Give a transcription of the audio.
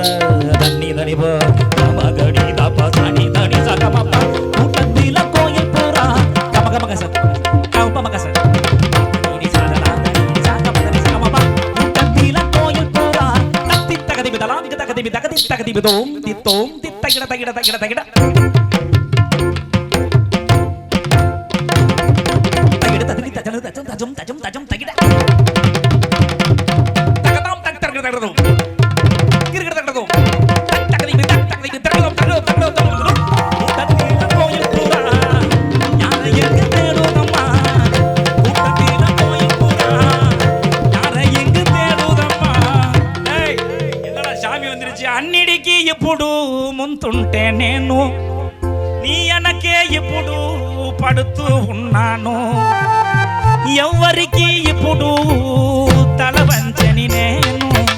பத தண்ணி தனிப மகடி தப்ப சனி தனி சகமப்ப கூட்டத்தில கோயில் பூரா கமகமகச கமகமகச நீ சாதலா நீ சாகமதனி சகமப்ப கூட்டத்தில கோயில் பூரா தத்தி தகதி விதலாம் தகதி தகதி தகதி விதோம் தித்தோம் தித்தகிட தகிட தகிட தகிட தகிட தகதி தஜம் தஜம் தஜம் தஜம் தஜம் தகிட தகதாம் தக் தகட தகடதோ கிரகட தகடதோ தகதி தக் தகதி தகடதோ தகடதோ தகடதோ கூட்டத்தில கோயில் பூரா யாரை எங்க தேடுதம்மா கூட்டத்தில கோயில் பூரா யாரை எங்க தேடுதம்மா ஏய் என்னடா சாமி வந்துருச்சு అన్నిటికీ ఇప్పుడు ముంతుంటే నేను నీ అనకే ఇప్పుడు పడుతూ ఉన్నాను ఎవరికి ఇప్పుడు తల వంచని నేను